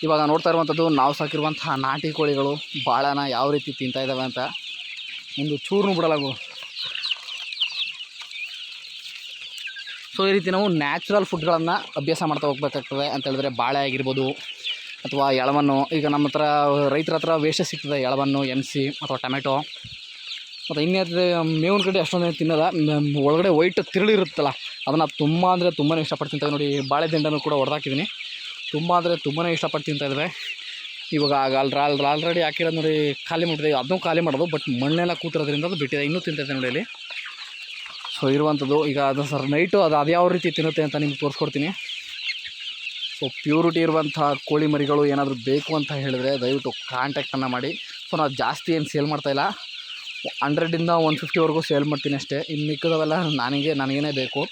ಇವಾಗ ನೋಡ್ತಾ ಇರುವಂಥದ್ದು ನಾವು ಸಾಕಿರುವಂತಹ ನಾಟಿ ಕೋಳಿಗಳು ಭಾಳನ ಯಾವ ರೀತಿ ತಿಂತಾ ಇದ್ದಾವೆ ಅಂತ ಒಂದು ಚೂರ್ನು ಬಿಡಲಾಗು. ಸೊ ಈ ರೀತಿ ನಾವು ನ್ಯಾಚುರಲ್ ಫುಡ್ಗಳನ್ನು ಅಭ್ಯಾಸ ಮಾಡ್ತಾ ಹೋಗ್ಬೇಕಾಗ್ತದೆ ಅಂತ ಹೇಳಿದ್ರೆ ಬಾಳೆ ಆಗಿರ್ಬೋದು ಅಥವಾ ಎಳವನ್ನು. ಈಗ ನಮ್ಮ ಹತ್ರ ರೈತರ ಹತ್ರ ವೇಸ್ಟ್ ಸಿಗ್ತದೆ, ಎಳವನ್ನು, MC ಅಥವಾ ಟೊಮೆಟೊ ಮತ್ತು ಇನ್ನೇನು ಮೇವಿನ ಕಡೆ ಅಷ್ಟೊಂದೇ ತಿನ್ನೋದ. ಒಳಗಡೆ ವೈಟ್ ತಿರುಳಿರುತ್ತಲ್ಲ ಅದನ್ನು ತುಂಬ ಅಂದರೆ ತುಂಬಾ ಇಷ್ಟಪಟ್ಟು ತಿಂತಾವೆ. ನೋಡಿ ಬಾಳೆ ದಿಂಡನ್ನು ಕೂಡ ಹೊಡೆದಾಕಿದ್ದೀನಿ. ತುಂಬ ಅಂದರೆ ತುಂಬಾ ಇಷ್ಟಪಟ್ಟು ತಿಂತಾ ಇದ್ದಾವೆ. ಇವಾಗ ಆಲ್ರೆಡಿ ಹಾಕಿರೋದು ನೋಡಿ ಖಾಲಿ ಮಾಡಿದೆ, ಅದನ್ನೂ ಖಾಲಿ ಮಾಡೋದು. ಬಟ್ ಮಣ್ಣೆಲ್ಲ ಕೂತಿರೋದ್ರಿಂದ ಅದು ಬಿಟ್ಟಿದೆ, ಇನ್ನೂ ತಿಂತೈತೆ ನೋಡಿ ಅಲ್ಲಿ. ಸೊ ಇರುವಂಥದ್ದು ಈಗ ಅದು ಸರ್ ನೈಟು ಅದು ಯಾವ ರೀತಿ ತಿನ್ನುತ್ತೆ ಅಂತ ನಿಮ್ಗೆ ತೋರಿಸ್ಕೊಡ್ತೀನಿ. ಸೊ ಪ್ಯೂರಿಟಿ ಇರುವಂಥ ಕೋಳಿ ಮರಿಗಳು ಏನಾದರೂ ಬೇಕು ಅಂತ ಹೇಳಿದ್ರೆ ದಯವಿಟ್ಟು ಕಾಂಟ್ಯಾಕ್ಟನ್ನು ಮಾಡಿ. ಸೊ ನಾವು ಜಾಸ್ತಿ ಏನು ಸೇಲ್ ಮಾಡ್ತಾಯಿಲ್ಲ, 100ಇಂದ 150ವರೆಗೂ ಸೇಲ್ ಮಾಡ್ತೀನಿ ಅಷ್ಟೇ. ಇನ್ನು ಮಿಕ್ಕದವೆಲ್ಲ ನನಗೇನೇ ಬೇಕು.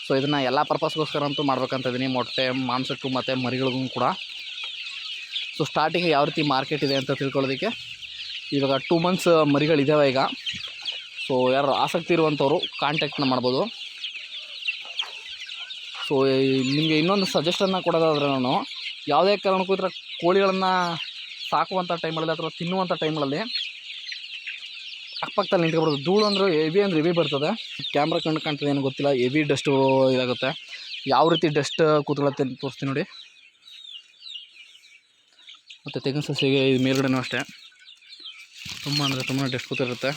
ಸೊ ಇದನ್ನು ಎಲ್ಲ ಪರ್ಪಸ್ಗೋಸ್ಕರ ಅಂತೂ ಮಾಡ್ಬೇಕಂತ ಇದ್ದೀನಿ, ಮೊಟ್ಟೆ ಮಾಂಸಕ್ಕೂ ಮತ್ತು ಮರಿಗಳಿಗೂ ಕೂಡ. ಸೊ ಸ್ಟಾರ್ಟಿಂಗ್ ಯಾವ ರೀತಿ ಮಾರ್ಕೆಟ್ ಇದೆ ಅಂತ ತಿಳ್ಕೊಳ್ಳೋದಕ್ಕೆ ಇವಾಗ 2 ಮಂತ್ಸ್ ಮರಿಗಳಿದ್ದಾವೆ ಈಗ. ಸೊ ಯಾರು ಆಸಕ್ತಿ ಇರುವಂಥವ್ರು ಕಾಂಟ್ಯಾಕ್ಟ್ನ ಮಾಡ್ಬೋದು. ಸೊ ನಿಮಗೆ ಇನ್ನೊಂದು ಸಜೆಷನ್ನ ಕೊಡೋದಾದರೆ, ನಾನು ಯಾವುದೇ ಕಾರಣಕ್ಕೂ ಈ ಥರ ಕೋಳಿಗಳನ್ನು ಸಾಕುವಂಥ ಟೈಮಲ್ಲಿ ಅಥವಾ ತಿನ್ನುವಂಥ ಟೈಮಲ್ಲಿ ಅಕ್ಕಪಕ್ಕದಲ್ಲಿ ನಿಂತ್ಕೊಬಿಡೋದು. ಧೂಳು ಅಂದರೆ ಹೆವಿ ಬರ್ತದೆ. ಕ್ಯಾಮ್ರಾ ಕಾಣ್ತದೆ ಏನೋ ಗೊತ್ತಿಲ್ಲ, ಹೆವಿ ಡಸ್ಟು ಇದಾಗುತ್ತೆ. ಯಾವ ರೀತಿ ಡಸ್ಟ್ ಕೂತ್ಕೊಳ್ಳುತ್ತೆ ಅಂತ ತೋರಿಸ್ತೀನಿ ನೋಡಿ. ಮತ್ತು ತೆಂಗಿನ ಸಸಿಗೆ ಇದು ಮೇಲ್ಗಡೆನೂ ಅಷ್ಟೇ ತುಂಬ ಅಂದರೆ ತುಂಬ ಡಸ್ಟ್ ಕೂತಿರುತ್ತೆ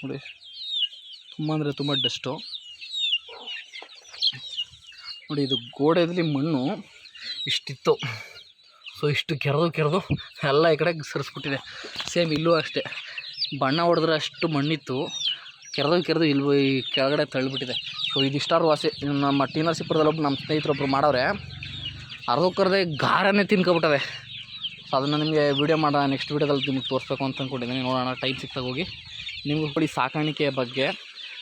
ನೋಡಿ. ತುಂಬ ಅಂದರೆ ತುಂಬ ಡಸ್ಟು ನೋಡಿ. ಇದು ಗೋಡೆಯಲ್ಲಿ ಮಣ್ಣು ಇಷ್ಟಿತ್ತು. ಸೊ ಇಷ್ಟು ಕೆರೆದು ಎಲ್ಲ ಈ ಕಡೆ ಸರಿಸ್ಬಿಟ್ಟಿದೆ. ಸೇಮ್ ಇಲ್ಲೂ ಅಷ್ಟೇ, ಬಣ್ಣ ಹೊಡೆದ್ರೆ ಅಷ್ಟು ಮಣ್ಣಿತ್ತು, ಕೆರೆದು ಇಲ್ಲಿ ಈ ಕೆಳಗಡೆ ತಳ್ಳಿಬಿಟ್ಟಿದೆ. ಸೊ ಇದಿಷ್ಟಾರು ವಾಸಿ. ನಮ್ಮ ಟಿ ನರಸೀಪುರದಲ್ಲಿ ನಮ್ಮ ಸ್ನೇಹಿತರೊಬ್ಬರು ಮಾಡವ್ರೆ, ಅರ್ಧಕ್ಕರ್ದೆ ಗಾರನೇ ತಿನ್ಕೊಬಿಟ್ಟದೆ. ಸೊ ಅದನ್ನು ನಿಮಗೆ ವೀಡಿಯೋ ನೆಕ್ಸ್ಟ್ ವೀಡಿಯೋದಲ್ಲಿ ನಿಮ್ಗೆ ತೋರಿಸ್ಬೇಕು ಅಂತ ಅಂದ್ಕೊಂಡಿದ್ದೀನಿ. ನೋಡೋಣ ಟೈಮ್ ಸಿಕ್ತಾಗ ಹೋಗಿ ನಿಮಗೂ ಕೋಳಿ ಸಾಕಾಣಿಕೆಯ ಬಗ್ಗೆ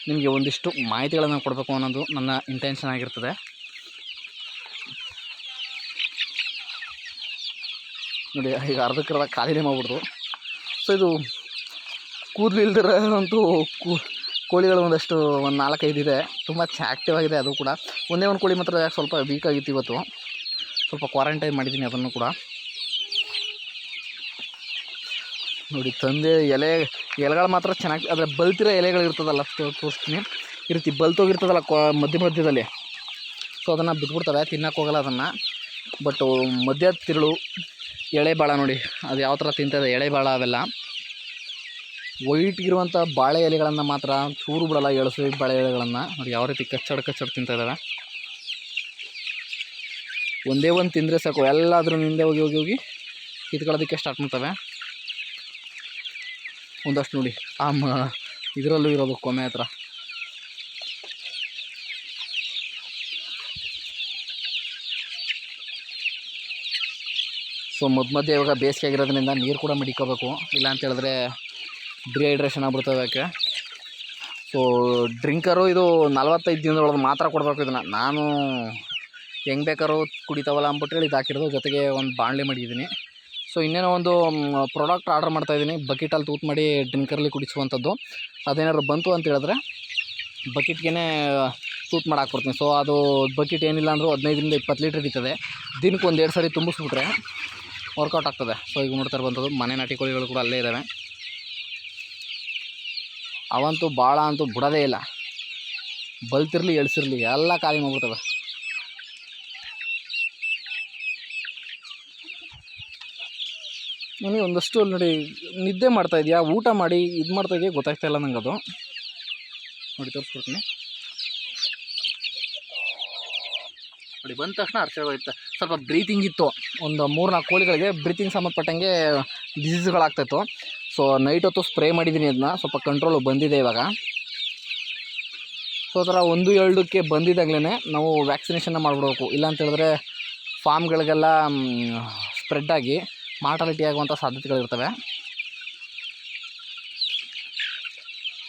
ನಿಮಗೆ ಒಂದಿಷ್ಟು ಮಾಹಿತಿಗಳನ್ನು ಕೊಡಬೇಕು ಅನ್ನೋದು ನನ್ನ ಇಂಟೆನ್ಷನ್ ಆಗಿರ್ತದೆ. ನೋಡಿ ಈಗ ಅರ್ಧಕ್ಕರ್ಧ ಖಾಲಿನೇ ಮಾಡ್ಬಿಡ್ದು. ಸೊ ಇದು ಕೂದಲು ಇಲ್ದಿರೋಂತೂ ಕೋಳಿಗಳು ಒಂದು 4-5 ಇದೆ. ತುಂಬ ಆ್ಯಕ್ಟಿವ್ ಆಗಿದೆ ಅದು ಕೂಡ. ಒಂದೇ ಒಂದು ಕೋಳಿ ಮಾತ್ರ ಸ್ವಲ್ಪ ವೀಕ್ ಆಗಿತ್ತು ಇವತ್ತು, ಸ್ವಲ್ಪ ಕ್ವಾರಂಟೈನ್ ಮಾಡಿದ್ದೀನಿ ಅದನ್ನು ಕೂಡ. ನೋಡಿ ತಂದೆ ಎಲೆಗಳು ಮಾತ್ರ ಚೆನ್ನಾಗಿ, ಆದರೆ ಬಲ್ತಿರೋ ಎಲೆಗಳಿರ್ತದಲ್ಲ ತೋರಿಸ್ತೀನಿ. ಈ ರೀತಿ ಬಲ್ತೋಗಿರ್ತದಲ್ಲ ಮಧ್ಯದಲ್ಲಿ, ಸೊ ಅದನ್ನು ಬಿದ್ದುಬಿಡ್ತವೆ, ತಿನ್ನಕ್ಕೆ ಹೋಗಲ್ಲ ಅದನ್ನು. ಬಟ್ ಮಧ್ಯ ತಿರುಳು ಎಳೆ ಬಾಳ ನೋಡಿ ಅದು ಯಾವ ಥರ ತಿಂತದೆ, ಎಳೆ ಬಾಳ ಅವೆಲ್ಲ. ವೈಟ್ಗಿರುವಂಥ ಬಾಳೆ ಎಲೆಗಳನ್ನು ಮಾತ್ರ ಚೂರು ಬಿಡಲ್ಲ, ಎಳಸು ಬಾಳೆ ಎಲೆಗಳನ್ನು ನೋಡಿ ಯಾವ ರೀತಿ ಕಚ್ಚಡ ತಿಂತಾ ಇದ್ದಾವೆ. ಒಂದೇ ಒಂದು ತಿಂದರೆ ಸಾಕು, ಎಲ್ಲಾದ್ರೂ ಹಿಂದೆ ಹೋಗಿ ಕಿತ್ಕೊಳ್ಳೋದಕ್ಕೆ ಸ್ಟಾರ್ಟ್ ಮಾಡ್ತವೆ. ಒಂದಷ್ಟು ನೋಡಿ ಇದರಲ್ಲೂ ಇರೋದು ಕೊನೆ ಹತ್ರ. ಸೊ ಮಧ್ಯೆ ಇವಾಗ ಬೇಸಿಗೆ ಆಗಿರೋದ್ರಿಂದ ನೀರು ಕೂಡ ಮಡಿಕೋಬೇಕು, ಇಲ್ಲ ಅಂತ ಹೇಳಿದ್ರೆ ಡಿಹೈಡ್ರೇಷನ್ ಆಗ್ಬಿಡ್ತವೆ ಅದಕ್ಕೆ. ಸೊ ಡ್ರಿಂಕರು ಇದು 45 ದಿನದೊಳಗೆ ಮಾತ್ರ ಕೊಡಬೇಕು ಇದನ್ನು. ನಾನು ಹೆಂಗೆ ಬೇಕಾದ್ರೂ ಕುಡಿತಾವಲ್ಲ ಅಂದ್ಬಿಟ್ಟು ಇದು ಹಾಕಿರೋದು. ಜೊತೆಗೆ ಒಂದು ಬಾಣಲೆ ಮಾಡಿದ್ದೀನಿ. ಸೊ ಇನ್ನೇನೋ ಒಂದು ಪ್ರಾಡಕ್ಟ್ ಆರ್ಡರ್ ಮಾಡ್ತಾಯಿದ್ದೀನಿ, ಬಕೆಟಲ್ಲಿ ತೂತು ಮಾಡಿ ಡ್ರಿಂಕರಲ್ಲಿ ಕುಡಿಸುವಂಥದ್ದು. ಅದೇನಾದ್ರು ಬಂತು ಅಂತ ಹೇಳಿದ್ರೆ ಬಕೆಟ್ಗೆ ತೂತು ಮಾಡಿ ಹಾಕ್ಕೊಡ್ತೀನಿ. ಸೊ ಅದು ಬಕೆಟ್ ಏನಿಲ್ಲ ಅಂದರೂ 15ರಿಂದ 20 ಲೀಟ್ರ್ ಹಿಡಿತದೆ. ದಿನಕ್ಕೆ 1-2 ಸರಿ ತುಂಬಿಸ್ಬಿಟ್ರೆ ವರ್ಕೌಟ್ ಆಗ್ತದೆ. ಸೊ ಈಗ ನೋಡ್ತಾ ಇರುವಂಥದ್ದು ಮನೆ ನಾಟಿ ಕೋಳಿಗಳು ಕೂಡ ಅಲ್ಲೇ ಇದ್ದಾವೆ. ಅವಂತೂ ಭಾಳ ಅಂತೂ ಬಿಡೋದೇ ಇಲ್ಲ, ಬಲ್ತಿರಲಿ ಎಳ್ಸಿರಲಿ ಎಲ್ಲ ಖಾಲಿ ಮಾಡ್ಬಿಡ್ತವೆ. ನನಗೆ ಒಂದಷ್ಟು ನೋಡಿ ನಿದ್ದೆ ಮಾಡ್ತಾಯಿದ್ಯಾ, ಊಟ ಮಾಡಿ ಇದು ಮಾಡ್ತಾಯಿದ್ಯಾ ಗೊತ್ತಾಗ್ತಾ ಇಲ್ಲ ನಂಗೆ. ಅದು ನೋಡಿ ತೋರಿಸ್ಕೊಡ್ತೀನಿ ನೋಡಿ. ಬಂದ ತಕ್ಷಣ ಹೋಯ್ತು. ಸ್ವಲ್ಪ ಬ್ರೀತಿಂಗ್ ಇತ್ತು, ಒಂದು 3-4 ಕೋಳಿಗಳಿಗೆ ಬ್ರೀತಿಂಗ್ ಸಂಬಂಧಪಟ್ಟಂಗೆ ಡಿಸೀಸ್ಗಳಾಗ್ತಾಯಿತ್ತು. ಸೊ ನೈಟ್ ಹೊತ್ತು ಸ್ಪ್ರೇ ಮಾಡಿದ್ದೀನಿ, ಅದನ್ನ ಸ್ವಲ್ಪ ಕಂಟ್ರೋಲ್ ಬಂದಿದೆ ಇವಾಗ. ಸೊ ಆ ಥರ 1-2ಕ್ಕೆ ಬಂದಿದ್ದಾಗಲೇ ನಾವು ವ್ಯಾಕ್ಸಿನೇಷನ್ನ ಮಾಡಿಬಿಡ್ಬೇಕು, ಇಲ್ಲ ಅಂತ ಹೇಳಿದ್ರೆ ಫಾರ್ಮ್ಗಳಿಗೆಲ್ಲ ಸ್ಪ್ರೆಡ್ಡಾಗಿ ಮಾರ್ಟಾಲಿಟಿ ಆಗುವಂಥ ಸಾಧ್ಯತೆಗಳಿರ್ತವೆ.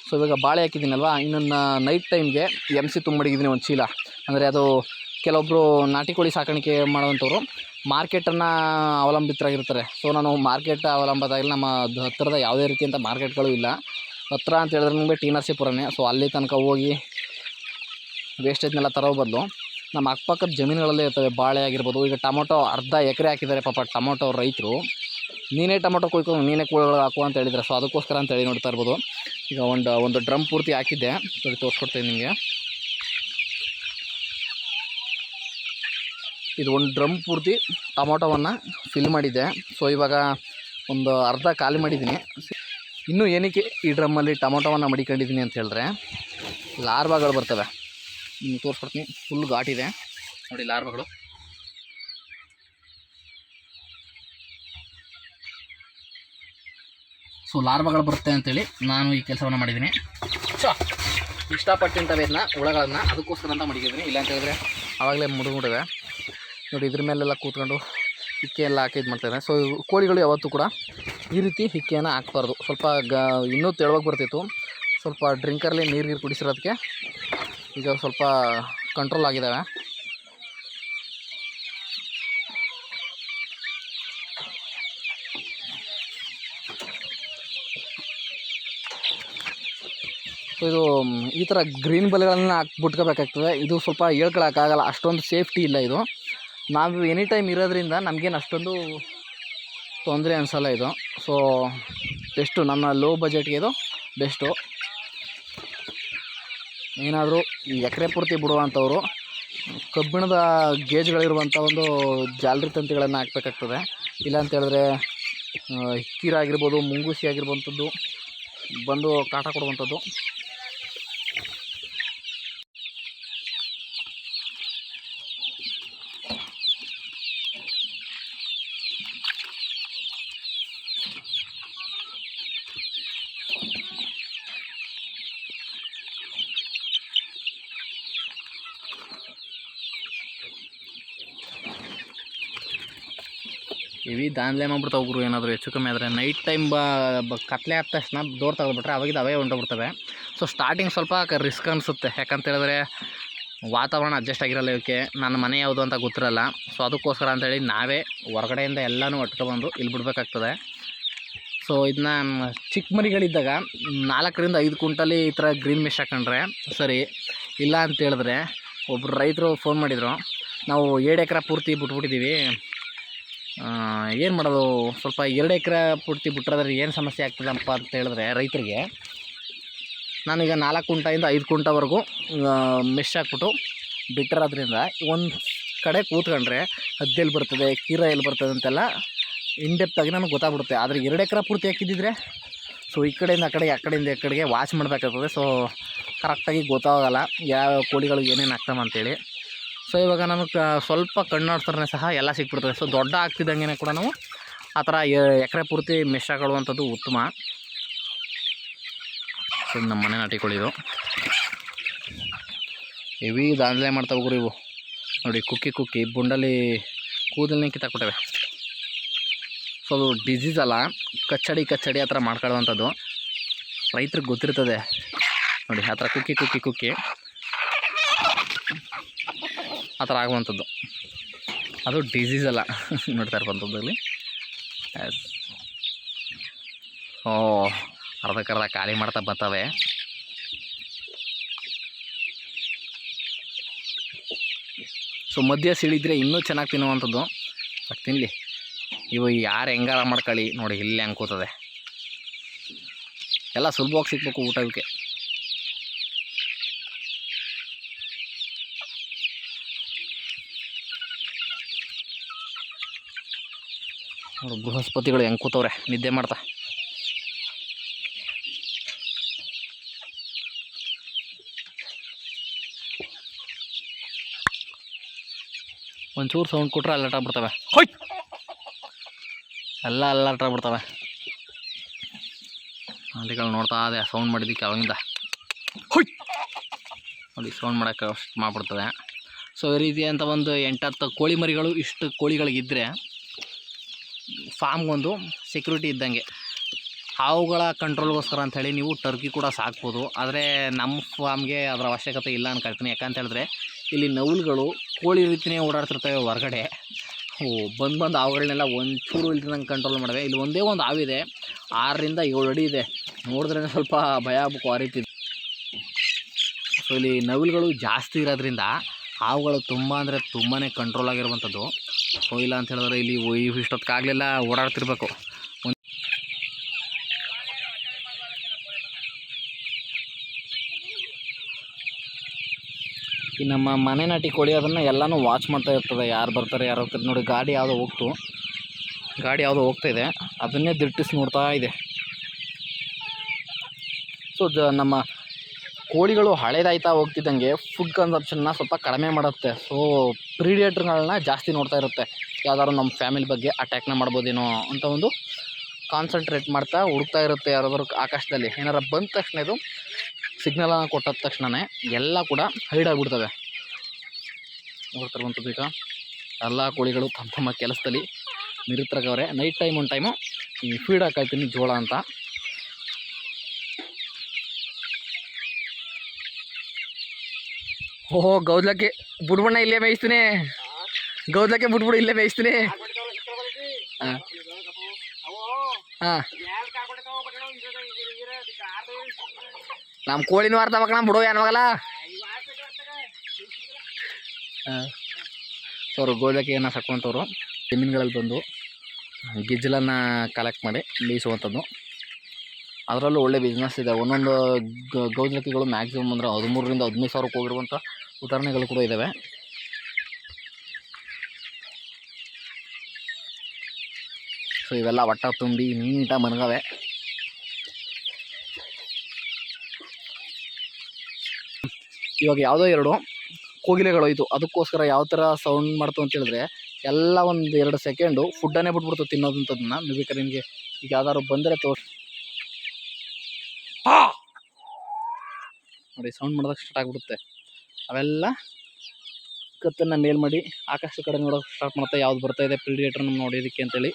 ಸೊ ಇವಾಗ ಬಾಳೆ ಹಾಕಿದ್ದೀನಲ್ವ, ಇನ್ನೊಂದು ನೈಟ್ ಟೈಮ್ಗೆ MC ತುಂಬಿಡಿದ್ದೀನಿ ಒಂದು ಚೀಲ. ಅಂದರೆ ಅದು ಕೆಲವೊಬ್ಬರು ನಾಟಿ ಕೋಳಿ ಸಾಕಾಣಿಕೆ ಮಾಡುವಂಥವ್ರು ಮಾರ್ಕೆಟನ್ನು ಅವಲಂಬಿತರಾಗಿರ್ತಾರೆ. ಸೊ ನಾನು ಮಾರ್ಕೆಟ್ ಅವಲಂಬಿತಾಗಿಲ್ಲ, ನಮ್ಮ ಹತ್ತಿರದ ಯಾವುದೇ ರೀತಿಯಂಥ ಮಾರ್ಕೆಟ್ಗಳು ಇಲ್ಲ. ಹತ್ರ ಅಂತ ಹೇಳಿದ್ರೆ ನಿಮಗೆ ಟಿ ನರಸೀಪುರನೇ. ಸೊ ಅಲ್ಲಿ ತನಕ ಹೋಗಿ ವೇಸ್ಟೇಜ್ನೆಲ್ಲ ತರೋ ಬದಲು ನಮ್ಮ ಅಕ್ಕಪಕ್ಕದ ಜಮೀನುಗಳಲ್ಲೇ ಇರ್ತವೆ. ಬಾಳೆ ಆಗಿರ್ಬೋದು, ಈಗ ಟೊಮೊಟೊ ಅರ್ಧ ಎಕರೆ ಹಾಕಿದ್ದಾರೆ ಪಾಪ ಟೊಮೊಟೊ ರೈತರು. ನೀನೇ ಟೊಮೊಟೊ ಕೊಯ್ಕೊಂಡು ನೀನೇ ಕೋಳಿಗಳು ಹಾಕು ಅಂತ ಹೇಳಿದರೆ, ಸೊ ಅದಕ್ಕೋಸ್ಕರ ಅಂತೇಳಿ ನೋಡ್ತಾ ಇರ್ಬೋದು. ಈಗ ಒಂದು ಡ್ರಮ್ ಪೂರ್ತಿ ಹಾಕಿದ್ದೆ, ಸರಿ ತೋರಿಸ್ಕೊಡ್ತೀನಿ ನಿಮಗೆ. ಇದು ಒಂದು ಡ್ರಮ್ ಪೂರ್ತಿ ಟೊಮೊಟೊವನ್ನು ಫಿಲ್ ಮಾಡಿದ್ದೆ. ಸೊ ಇವಾಗ ಒಂದು ಅರ್ಧ ಖಾಲಿ ಮಾಡಿದ್ದೀನಿ. ಇನ್ನೂ ಏನಕ್ಕೆ ಈ ಡ್ರಮ್ಮಲ್ಲಿ ಟೊಮೊಟೊವನ್ನು ಮಡಿಕೊಂಡಿದ್ದೀನಿ ಅಂತ ಹೇಳಿದ್ರೆ, ಲಾರ್ವಾಗಳು ಬರ್ತವೆ. ನಿಮ್ಗೆ ತೋರಿಸ್ಕೊಡ್ತೀನಿ. ಫುಲ್ ಘಾಟಿದೆ ನೋಡಿ ಲಾರ್ವಾಗಳು. ಸೊ ಲಾರ್ವಾಗಳು ಬರುತ್ತೆ ಅಂತೇಳಿ ನಾನು ಈ ಕೆಲಸವನ್ನು ಮಾಡಿದ್ದೀನಿ. ಇಷ್ಟಪಟ್ಟಿಂತವೆ ಇದನ್ನ ಹುಳಗಳನ್ನು, ಅದಕ್ಕೋಸ್ಕರ ಅಂತ ಮಡಿಕಿದ್ದೀನಿ. ಇಲ್ಲ ಅಂತ ಹೇಳಿದ್ರೆ ಆವಾಗಲೇ ಮುಡಿವೆ ನೋಡಿ. ಇದ್ರ ಮೇಲೆಲ್ಲ ಕೂತ್ಕೊಂಡು ಹಿಕ್ಕೆ ಎಲ್ಲ ಹಾಕಿ ಇದು ಮಾಡ್ತಾಯಿದ್ದಾರೆ. ಸೊ ಕೋಳಿಗಳು ಯಾವತ್ತೂ ಕೂಡ ಈ ರೀತಿ ಹಿಕ್ಕೆಯನ್ನು ಹಾಕ್ಬಾರ್ದು. ಸ್ವಲ್ಪ ಇನ್ನೂ ತೆಳುವಾಗಿ ಬರ್ತಿತ್ತು. ಸ್ವಲ್ಪ ಡ್ರಿಂಕರ್ಲಿ ನೀರು ಕುಡಿಸಿರೋದಕ್ಕೆ ಈಗ ಸ್ವಲ್ಪ ಕಂಟ್ರೋಲ್ ಆಗಿದ್ದಾವೆ. ಸೊ ಇದು ಈ ಥರ ಗ್ರೀನ್ ಬಲೆಗಳನ್ನ ಹಾಕ್ಬಿಟ್ಕೋಬೇಕಾಗ್ತದೆ. ಇದು ಸ್ವಲ್ಪ ಹೇಳ್ಕೊಳಕ್ಕಾಗಲ್ಲ, ಅಷ್ಟೊಂದು ಸೇಫ್ಟಿ ಇಲ್ಲ ಇದು. ನಾವು ಎನಿ ಟೈಮ್ ಇರೋದ್ರಿಂದ ನಮಗೇನು ಅಷ್ಟೊಂದು ತೊಂದರೆ ಅನಿಸಲ್ಲ ಇದು. ಸೊ ಬೆಸ್ಟು, ನನ್ನ ಲೋ ಬಜೆಟ್ಗೆ ಇದು ಬೆಸ್ಟು. ಏನಾದರೂ ಈ ಎಕರೆ ಪೂರ್ತಿ ಬಿಡುವಂಥವ್ರು ಕಬ್ಬಿಣದ ಗೇಜ್ಗಳಿರುವಂಥ ಒಂದು ಜಾಲರಿ ತಂತಿಗಳನ್ನು ಹಾಕಬೇಕಾಗ್ತದೆ. ಇಲ್ಲ ಅಂತ ಹೇಳಿದ್ರೆ ಹಿಕ್ಕೀರ ಆಗಿರ್ಬೋದು, ಮುಂಗುಸಿ ಆಗಿರುವಂಥದ್ದು ಬಂದು ಕಾಟ ಕೊಡುವಂಥದ್ದು. ಇವಿ ದಾನ್ಲೆ ಮಾಡ್ಬಿಡ್ತಾವೆ ಗುರು. ಏನಾದರೂ ಹೆಚ್ಚು ಕಮ್ಮಿ ಆದರೆ ನೈಟ್ ಟೈಮ್ ಕತ್ಲೆ ಆದ ತಕ್ಷಣ ಡೋರ್ ತೆಗೆದುಬಿಟ್ರೆ ಅವಾಗಿದ್ದು ಅವೇ ಹೊಂಟೋಗ್ಬಿಡ್ತವೆ. ಸೊ ಸ್ಟಾರ್ಟಿಂಗ್ ಸ್ವಲ್ಪ ರಿಸ್ಕ್ ಅನಿಸುತ್ತೆ, ಯಾಕಂತ ಹೇಳಿದ್ರೆ ವಾತಾವರಣ ಅಡ್ಜಸ್ಟ್ ಆಗಿರಲ್ಲ ಇವಕ್ಕೆ. ನನ್ನ ಮನೆ ಯಾವುದು ಅಂತ ಗೊತ್ತಿರಲ್ಲ. ಸೊ ಅದಕ್ಕೋಸ್ಕರ ಅಂತೇಳಿ ನಾವೇ ಹೊರಗಡೆಯಿಂದ ಎಲ್ಲನೂ ಒಟ್ಕೊಬಂದು ಇಲ್ಲಿ ಬಿಡಬೇಕಾಗ್ತದೆ. ಸೊ ಇದನ್ನ ಚಿಕ್ಕ ಮರಿಗಳಿದ್ದಾಗ 4 ರಿಂದ 5 ಕ್ವಿಂಟಲಿ ಈ ಥರ ಗ್ರೀನ್ ಮೆಶ್ ಹಾಕೊಂಡ್ರೆ ಸರಿ. ಇಲ್ಲ ಅಂತ ಹೇಳಿದ್ರೆ ಒಬ್ಬರು ರೈತರು ಫೋನ್ ಮಾಡಿದರು, ನಾವು 7 ಎಕರೆ ಪೂರ್ತಿ ಬಿಟ್ಬಿಟ್ಟಿದ್ದೀವಿ, ಏನು ಮಾಡೋದು, ಸ್ವಲ್ಪ 2 ಎಕರೆ ಪೂರ್ತಿ ಬಿಟ್ಟರೆ ಏನು ಸಮಸ್ಯೆ ಆಗ್ತದಪ್ಪ ಅಂತ ಹೇಳಿದ್ರೆ ರೈತರಿಗೆ, ನಾನೀಗ 4 ಕುಂಟದಿಂದ 5 ಕುಂಟವರೆಗೂ ಮೆಶ್ ಹಾಕ್ಬಿಟ್ಟು ಬಿಟ್ಟಿರೋದ್ರಿಂದ ಒಂದು ಕಡೆ ಕೂತ್ಕೊಂಡ್ರೆ ಹದ್ದೆಲ್ಲಿ ಬರ್ತದೆ, ಕೀರ ಎಲ್ಲಿ ಬರ್ತದೆ ಅಂತೆಲ್ಲ ಇನ್ಡೆಪ್ತಾಗಿ ನನಗೆ ಗೊತ್ತಾಗ್ಬಿಡುತ್ತೆ. ಆದರೆ 2 ಎಕರೆ ಪೂರ್ತಿ ಹಾಕಿದ್ದಿದ್ರೆ ಸೊ ಈ ಕಡೆಯಿಂದ ಆ ಕಡೆಗೆ, ಆ ಕಡೆಯಿಂದ ಈ ಕಡೆಗೆ ವಾಚ್ ಮಾಡಬೇಕಾಗ್ತದೆ. ಸೊ ಕರೆಕ್ಟಾಗಿ ಗೊತ್ತಾಗಲ್ಲ ಯಾವ ಕೋಳಿಗಳು ಏನೇನು ಆಗ್ತವೆ ಅಂತೇಳಿ. ಸೊ ಇವಾಗ ನಮಗೆ ಸ್ವಲ್ಪ ಕಣ್ಣಾಡ್ಸ್ರೆ ಸಹ ಎಲ್ಲ ಸಿಕ್ಬಿಡ್ತದೆ. ಸೊ ದೊಡ್ಡ ಆಗ್ತಿದ್ದಂಗೆ ಕೂಡ ನಾವು ಆ ಥರ ಎಕರೆ ಪೂರ್ತಿ ಮೆಶ್ ಹಾಕೊಳ್ಳುವಂಥದ್ದು ಉತ್ತಮ. ಸೊ ನಮ್ಮ ಮನೆ ನಾಟಿಕೊಳ್ಳಿದು ಹೆವಿ ದಾಂಧಲೆ ಮಾಡ್ತಾವೆ ಗುರು ಇವು ನೋಡಿ. ಕುಕ್ಕಿ ಬುಂಡಲ್ಲಿ ಕೂದಲನ್ನೇ ಕಿತ್ತಾಕ್ಬಿಟ್ಟವೆ. ಸೊ ಅದು ಡಿಸೀಸ್ ಅಲ್ಲ, ಕಚ್ಚಡಿ ಆ ಥರ ಮಾಡ್ಕೊಳ್ಳುವಂಥದ್ದು. ರೈತರಿಗೆ ಗೊತ್ತಿರ್ತದೆ ನೋಡಿ, ಆ ಥರ ಕುಕ್ಕಿ ಆ ಥರ ಆಗುವಂಥದ್ದು. ಅದು ಡಿಸೀಸ್ ಅಲ್ಲ ನೋಡ್ತಾ ಇರುವಂಥದ್ದಲ್ಲಿ. ಅರ್ಧಕ್ಕರ್ಧ ಖಾಲಿ ಮಾಡ್ತಾ ಬರ್ತವೆ. ಸೊ ಮಧ್ಯ ಸಿಳಿದ್ರೆ ಇನ್ನೂ ಚೆನ್ನಾಗಿ ತಿನ್ನುವಂಥದ್ದು. ಬಟ್ ತಿನ್ನಲಿ, ಇವು ಯಾರು ಹೆಂಗಾರ ಮಾಡ್ಕೊಳ್ಳಿ ನೋಡಿ, ಇಲ್ಲೇ ಹಂಗೆ ಕೂತದೆ. ಎಲ್ಲ ಸುಲಭವಾಗಿ ಸಿಗ್ಬೇಕು ಊಟ ಇವಕ್ಕೆ. ನೋಡಿ ಬೃಹಸ್ಪತಿಗಳು ಹೆಂಗೆ ಕೂತವ್ರೆ ನಿದ್ದೆ ಮಾಡ್ತಾ. ಒಂಚೂರು ಸೌಂಡ್ ಕೊಟ್ರೆ ಅಲರ್ಟ್ ಆಗ್ಬಿಡ್ತವೆ. ಹೊಯ್ ಎಲ್ಲ ಅಲರ್ಟ್ ಆಗ್ಬಿಡ್ತವೆ. ಹಳ್ಳಿಗಳು ನೋಡ್ತಾ ಅದೇ ಸೌಂಡ್ ಮಾಡಿದ್ದಕ್ಕೆ ಅವಾಗಿಂದ ಹೊಯ್ ನೋಡಿ ಸೌಂಡ್ ಮಾಡೋಕ್ಕೆ ಅಷ್ಟು ಮಾಡಿಬಿಡ್ತದೆ. ಸೊ ಈ ರೀತಿ ಅಂತ ಒಂದು 8-10 ಕೋಳಿ ಮರಿಗಳು ಇಷ್ಟು ಕೋಳಿಗಳಿಗಿದ್ದರೆ ಫಾರ್ಮ್ಗೊಂದು ಸೆಕ್ಯೂರಿಟಿ ಇದ್ದಂಗೆ. ಹಾವುಗಳ ಕಂಟ್ರೋಲ್ಗೋಸ್ಕರ ಅಂಥೇಳಿ ನೀವು ಟರ್ಕಿ ಕೂಡ ಸಾಕ್ಬೋದು. ಆದರೆ ನಮ್ಮ ಫಾರ್ಮ್ಗೆ ಅದರ ಅವಶ್ಯಕತೆ ಇಲ್ಲ ಅನ್ಕೊಳ್ತೀನಿ. ಯಾಕಂತ ಹೇಳಿದ್ರೆ ಇಲ್ಲಿ ನವುಲುಗಳು ಕೋಳಿ ರೀತಿಯೇ ಓಡಾಡ್ತಿರ್ತವೆ ಹೊರಗಡೆ. ಬಂದು ಹಾವುಗಳನ್ನೆಲ್ಲ ಒಂಚೂರು ಇಲ್ದಂಗೆ ಕಂಟ್ರೋಲ್ ಮಾಡಿದೆ. ಇಲ್ಲಿ ಒಂದೇ ಒಂದು ಹಾವಿದೆ, 6 ರಿಂದ 7 ಅಡಿ ಇದೆ. ನೋಡಿದ್ರೆ ಸ್ವಲ್ಪ ಭಯ ಆಗ್ಬೇಕು ಆ ರೀತಿ. ಸೊ ಇಲ್ಲಿ ನವಿಲುಗಳು ಜಾಸ್ತಿ ಇರೋದ್ರಿಂದ ಹಾವುಗಳು ತುಂಬ ಅಂದರೆ ತುಂಬಾ ಕಂಟ್ರೋಲ್ ಆಗಿರುವಂಥದ್ದು. ಸೊ ಇಲ್ಲ ಅಂತ ಹೇಳಿದ್ರೆ ಇಲ್ಲಿ ಇಷ್ಟೊತ್ತಿಗಾಗಲೆಲ್ಲ ಓಡಾಡ್ತಿರ್ಬೇಕು. ಈ ನಮ್ಮ ಮನೆ ನಾಟಿ ಕೋಳಿ ಅದನ್ನು ಎಲ್ಲನೂ ವಾಚ್ ಮಾಡ್ತಾ ಇರ್ತದೆ, ಯಾರು ಬರ್ತಾರೆ ಯಾರು ಹೋಗ್ತಾರೆ. ನೋಡಿ ಗಾಡಿ ಯಾವುದೋ ಹೋಗ್ತಾಯಿದೆ, ಅದನ್ನೇ ದಿಟ್ಟಿಸಿ ನೋಡ್ತಾ ಇದೆ. ಸೊ ನಮ್ಮ ಕೋಳಿಗಳು ಹಳೇದಾಯ್ತಾ ಹೋಗ್ತಿದ್ದಂಗೆ ಫುಡ್ ಕನ್ಸಂಪ್ಷನ್ನ ಸ್ವಲ್ಪ ಕಡಿಮೆ ಮಾಡುತ್ತೆ. ಸೊ ಪ್ರಿಡೇಟರ್ಗಳನ್ನ ಜಾಸ್ತಿ ನೋಡ್ತಾ ಇರುತ್ತೆ, ಯಾವ್ದಾದ್ರು ನಮ್ಮ ಫ್ಯಾಮಿಲಿ ಬಗ್ಗೆ ಅಟ್ಯಾಕ್ನ ಮಾಡ್ಬೋದೇನೋ ಅಂತ ಒಂದು ಕಾನ್ಸಂಟ್ರೇಟ್ ಮಾಡ್ತಾ ಹುಡುಕ್ತಾ ಇರುತ್ತೆ. ಯಾರಾದರೂ ಆಕಾಶದಲ್ಲಿ ಏನಾರು ಬಂದ ತಕ್ಷಣ ಇದು ಸಿಗ್ನಲನ್ನು ಕೊಟ್ಟಾದ ತಕ್ಷಣವೇ ಎಲ್ಲ ಕೂಡ ಹೈಡ್ ಆಗಿಬಿಡ್ತವೆ. ನೋಡ್ತಿರುವಂಥದ್ದು ಈಗ ಎಲ್ಲ ಕೋಳಿಗಳು ತಮ್ಮ ಕೆಲಸದಲ್ಲಿ ನಿರತರಾಗವ್ರೆ. ನೈಟ್ ಟೈಮ್ ಒಂದು ಟೈಮು ಈ ಫೀಡ್ ಹಾಕಾಯ್ತೀನಿ ಜೋಳ ಅಂತ. ಓಹೋ ಗೌದ್ಲಕ್ಕೆ ಬಿಡ್ಬಣ್ಣ ಇಲ್ಲೇ ಮೇಯಿಸ್ತೀನಿ, ಗೌದ್ಲಕ್ಕೆ ಬಿಟ್ಬಿಡು ಇಲ್ಲೇ ಮೇಯಿಸ್ತೀನಿ. ಹಾಂ ಹಾಂ ನಮ್ಮ ಕೋಳಿನೂ ಅರ್ಥ ಬೇಕಣ್ಣ, ಬಿಡು ಏನಾಗಲ್ಲ. ಹಾಂ ಅವರು ಗೋದಕೆಯನ್ನು ಸಾಕುವಂಥವ್ರು ಜಮೀನುಗಳಲ್ಲಿ ಬಂದು ಗಿಜ್ಜಲನ್ನು ಕಲೆಕ್ಟ್ ಮಾಡಿ ಮೇಯಿಸುವಂಥದ್ದು. ಅದರಲ್ಲೂ ಒಳ್ಳೆ ಬಿಸ್ನೆಸ್ ಇದೆ. ಒಂದೊಂದು ಗೌದಲಕಿಗಳು ಮ್ಯಾಕ್ಸಿಮಮ್ ಅಂದರೆ 13,000 ರಿಂದ 15,000 ಹೋಗಿರುವಂಥ ಉದಾಹರಣೆಗಳು ಕೂಡ ಇದ್ದಾವೆ. ಸೊ ಇವೆಲ್ಲ ಒಟ್ಟ ತುಂಬಿ ನೀಟಾಗಿ ಮನಗವೆ. ಇವಾಗ ಯಾವುದೋ 2 ಕೋಗಿಲೆಗಳು ಹೋಯ್ತು, ಅದಕ್ಕೋಸ್ಕರ ಯಾವ ಥರ ಸೌಂಡ್ ಮಾಡ್ತು ಅಂತ ಹೇಳಿದ್ರೆ ಎಲ್ಲ 1-2 ಸೆಕೆಂಡು ಫುಡ್ಡನ್ನೇ ಬಿಟ್ಬಿಡ್ತು ತಿನ್ನೋದಂಥದ್ದನ್ನ. ಬೇಕಾದ್ರೆ ನಿಮಗೆ ಈಗ ಯಾವ್ದಾದ್ರು ಬಂದರೆ ನೋಡಿ ಸೌಂಡ್ ಮಾಡಿದಾಗ ಸ್ಟಾರ್ಟ್ ಆಗಿಬಿಡುತ್ತೆ. ಅವೆಲ್ಲ ಕತ್ತನ್ನು ಮೇಲ್ ಮಾಡಿ ಆಕಾಶದ ಕಡೆ ನೋಡೋಕೆ ಸ್ಟಾರ್ಟ್ ಮಾಡ್ತಾ ಯಾವ್ದು ಬರ್ತಾಯಿದೆ ಪ್ರಿಡೇಟರ್ನ ನೋಡೋದಕ್ಕೆ ಅಂತೇಳಿ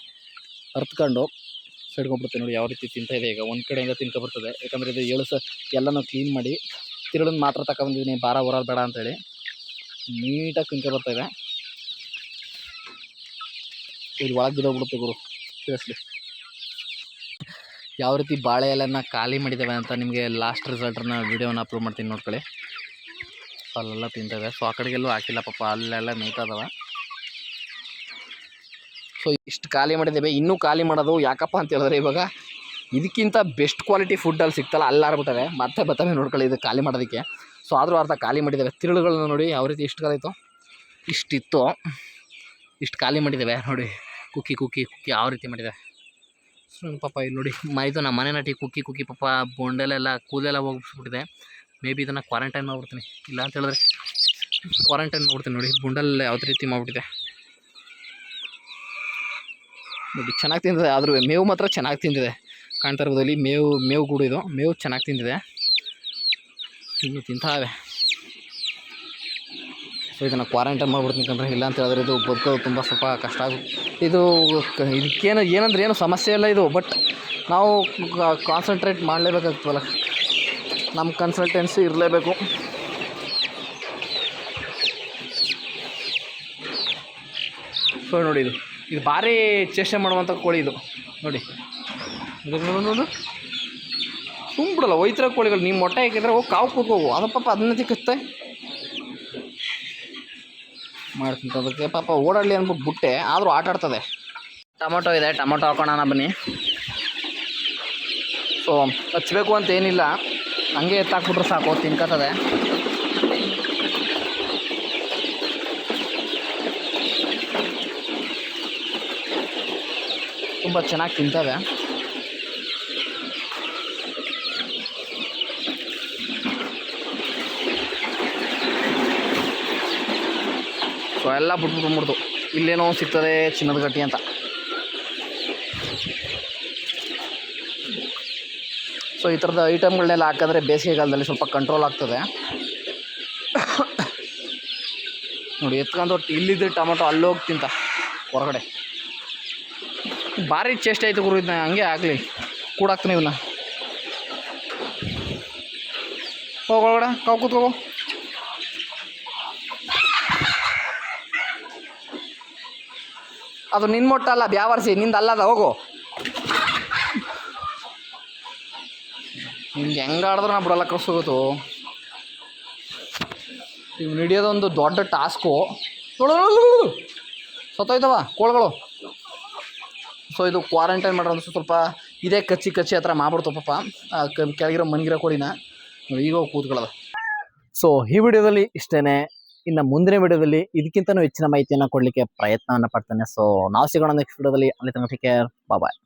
ಅರ್ತ್ಕೊಂಡು ಸೈಡ್ಕೊಂಡ್ಬಿಡುತ್ತೆ. ನೋಡಿ ಯಾವ ರೀತಿ ತಿಂತಾಯಿದೆ. ಈಗ ಒಂದು ಕಡೆಯಿಂದ ತಿನ್ಕೊಬರ್ತದೆ, ಯಾಕಂದರೆ ಇದು ಎಲ್ಲನೂ ಕ್ಲೀನ್ ಮಾಡಿ ತಿರುಳನ್ನು ಮಾತ್ರ ತಗೊಂಡಿದ್ದೀನಿ, ಭಾರ ಹೊರೋದು ಬೇಡ ಅಂತೇಳಿ ನೀಟಾಗಿ ತಿನ್ಕೊಬರ್ತಾಯಿದೆ. ಇಲ್ಲಿ ಒಳಗೆ ಬಿದ್ದೋಗ್ಬಿಡುತ್ತೆ ಗುರು ಸೀರಿಯಸ್ಲಿ. ಯಾವ ರೀತಿ ಬಾಳೆ ಎಲೆನ ಖಾಲಿ ಮಾಡಿದ್ದಾವೆ ಅಂತ ನಿಮಗೆ ಲಾಸ್ಟ್ ರಿಸಲ್ಟ್ನ ವೀಡಿಯೋನ ಅಪ್ಲೋಡ್ ಮಾಡ್ತೀನಿ, ನೋಡ್ಕೊಳ್ಳಿ. ಅಲ್ಲೆಲ್ಲ ತಿಂತವೆ. ಸೊ ಆ ಕಡೆಗೆಲ್ಲೂ ಹಾಕಿಲ್ಲ ಪಾಪ, ಅಲ್ಲೆಲ್ಲ ಮೇಯ್ತದವ. ಸೊ ಇಷ್ಟು ಖಾಲಿ ಮಾಡಿದ್ದೇವೆ. ಇನ್ನೂ ಖಾಲಿ ಮಾಡೋದು ಯಾಕಪ್ಪ ಅಂತ ಹೇಳಿದ್ರೆ ಇವಾಗ ಇದಕ್ಕಿಂತ ಬೆಸ್ಟ್ ಕ್ವಾಲಿಟಿ ಫುಡ್ಡಲ್ಲಿ ಸಿಗ್ತಲ್ಲ, ಅಲ್ಲಾರ್ಬಿಟ್ಟವೆ ಮತ್ತೆ ಬತ್ತವೆ ನೋಡ್ಕೊಳ್ಳಿ ಇದು ಖಾಲಿ ಮಾಡೋದಕ್ಕೆ. ಸೊ ಆದರೂ ಅರ್ಧ ಖಾಲಿ ಮಾಡಿದ್ದಾವೆ. ತಿರುಳುಗಳನ್ನ ನೋಡಿ ಯಾವ ರೀತಿ ಎಷ್ಟು ಕಾಲಿತ್ತು, ಇಷ್ಟು ಖಾಲಿ ಮಾಡಿದ್ದಾವೆ ನೋಡಿ. ಕುಕ್ಕಿ ಯಾವ ರೀತಿ ಮಾಡಿದೆ. ಸೊ ಪಾಪ ಇಲ್ಲಿ ನೋಡಿ ಇದು ನಮ್ಮ ಮನೆ ನಾಟಿ ಕುಕ್ಕಿ ಪಾಪ ಬೊಂಡೆಲೆಲ್ಲ ಕೂದಲೆಲ್ಲ ಹೋಗಿಸ್ಬಿಟ್ಟಿದೆ. ಮೇ ಬಿ ಇದನ್ನು ಕ್ವಾರಂಟೈನ್ ಮಾಡ್ಬಿಡ್ತೀನಿ, ಇಲ್ಲ ಅಂತ ಹೇಳಿದ್ರೆ ಕ್ವಾರಂಟೈನ್ ಮಾಡ್ಬಿಡ್ತೀನಿ. ನೋಡಿ ಬೊಂಡಲ್ಲಿ ಯಾವ ರೀತಿ ಮಾಡಿಬಿಟ್ಟಿದೆ ನೋಡಿ. ಚೆನ್ನಾಗಿ ತಿಂದಿದೆ, ಆದರೂ ಮೇವು ಮಾತ್ರ ಚೆನ್ನಾಗಿ ತಿಂದಿದೆ. ಕಾಣ್ತಾ ಇರ್ಬೋದು ಇಲ್ಲಿ ಮೇವು ಕೂಡ ಇದು ಮೇವು ಚೆನ್ನಾಗಿ ತಿಂದಿದೆ, ಇನ್ನು ತಿಂತಾವೆ. ಸೊ ಇದನ್ನು ಕ್ವಾರಂಟೈನ್ ಮಾಡ್ಬಿಡ್ತೀನಿ ಕಂಡ್ರೆ, ಇಲ್ಲ ಅಂತ ಹೇಳಿದ್ರೆ ಇದು ಬದುಕೋದು ತುಂಬ ಸ್ವಲ್ಪ ಕಷ್ಟ ಆಗುತ್ತೆ. ಇದಕ್ಕೇನು ಏನಂದ್ರೆ ಏನು ಸಮಸ್ಯೆ ಇಲ್ಲ ಇದು, ಬಟ್ ನಾವು ಕಾನ್ಸಂಟ್ರೇಟ್ ಮಾಡಲೇಬೇಕಾಗ್ತದಲ್ಲ, ನಮ್ಮ ಕನ್ಸಲ್ಟೆನ್ಸಿ ಇರಲೇಬೇಕು. ಸೊ ನೋಡಿ ಇದು ಭಾರಿ ಚೇಷ್ಟೆ ಮಾಡುವಂಥ ಕೋಳಿ ಇದು ನೋಡಿ. ನೋಡು ಸುಮ್ಬಿಡಲ್ಲ ಒಯ್ತರ ಕೋಳಿಗಳು. ನಿಮ್ಮ ಮೊಟ್ಟೆ ಹಾಕಿದ್ರೆ ಹೋಗಿ ಕಾವು ಕೂತ್ಕೋವು, ಅದು ಪಾಪ ಅದನ್ನ ತಿಕ್ಕುತ್ತೆ ಮಾಡ್ತಿದ್ದದಕ್ಕೆ. ಪಾಪ ಓಡಾಡಲಿ ಅಂದ್ಬಿಟ್ಟು ಬಿಟ್ಟೆ, ಆದರೂ ಆಟ ಆಡ್ತದೆ. ಟೊಮೊಟೊ ಇದೆ, ಟೊಮೊಟೊ ಹಾಕೋಣ ಬನ್ನಿ. ಸೊ ಹಚ್ಚಬೇಕು ಅಂತ ಏನಿಲ್ಲ, ಹಂಗೆ ಎತ್ತಾಕ್ಬಿಟ್ರೆ ಸಾಕು, ತಿನ್ಕೋತದೆ. ತುಂಬ ಚೆನ್ನಾಗಿ ತಿಂತವೆ. ಸೊ ಎಲ್ಲ ಬಿಟ್ಬಿಡ್ದು ಇಲ್ಲೇನೋ ಸಿಗ್ತದೆ ಚಿನ್ನದ ಗಟ್ಟಿ ಅಂತ. ಸೊ ಈ ಥರದ ಐಟಮ್ಗಳನ್ನೆಲ್ಲ ಹಾಕಿದ್ರೆ ಬೇಸಿಗೆಗಾಲದಲ್ಲಿ ಸ್ವಲ್ಪ ಕಂಟ್ರೋಲ್ ಆಗ್ತದೆ. ನೋಡಿ ಎತ್ಕೊಂಡು ಇಲ್ಲಿದ್ದರೆ ಟೊಮೊಟೊ ಅಲ್ಲೋಗಿ ತಿಂತ ಹೊರಗಡೆ. ಭಾರಿ ಚೇಷ್ಟೆ ಆಯಿತು ಗುರು, ಇದನ್ನ ಹಂಗೆ ಆಗಲಿ ಕೂಡಾಕ್ತೀನಿ ಇವನ್ನ. ಹೋಗೋಣ ಕಾವು ಕೂತ್ಕೋ. ಅದು ನಿನ್ನ ಮೊಟ್ಟ ಅಲ್ಲ, ಬ್ಯಾವರ್ಸಿ ನಿಂದು ಅಲ್ಲದ, ಹೋಗು. ನಿಮ್ಗೆ ಹೆಂಗೆ ಆಡಿದ್ರೆ ನಾ ಬಿಡಲ್ಲ ಕಳ್ಸೋಗೋದು. ಇವು ಹಿಡಿಯೋದೊಂದು ದೊಡ್ಡ ಟಾಸ್ಕು. ಸತ್ತೋಯ್ತವ ಕೋಳುಗಳು. ಸೊ ಇದು ಕ್ವಾರಂಟೈನ್ ಮಾಡೋದು ಸ್ವಲ್ಪ ಇದೇ ಕಚ್ಚಿ ಹತ್ರ ಮಾಡ್ಬಿಡ್ತು ಪಾಪ ಕೆಳಗಿರೋ ಮನ್ಗಿರೋ ಕೋಳಿನ. ಈಗ ಕೂತ್ಕೊಳ್ಳೋದು. ಸೊ ಈ ವಿಡಿಯೋದಲ್ಲಿ ಇಷ್ಟೇ. ಇನ್ನು ಮುಂದಿನ ವಿಡಿಯೋದಲ್ಲಿ ಇದಕ್ಕಿಂತನೂ ಹೆಚ್ಚಿನ ಮಾಹಿತಿಯನ್ನು ಕೊಡಲಿಕ್ಕೆ ಪ್ರಯತ್ನವನ್ನು ಪಡ್ತೇನೆ. ಸೊ ನಾವು ಸಿಗೋಣ ನೆಕ್ಸ್ಟ್ ವಿಡಿಯೋದಲ್ಲಿ. ಅಲ್ಲಿ ತನಕ ಟೇಕ್ ಕೇರ್, ಬಾಯ್.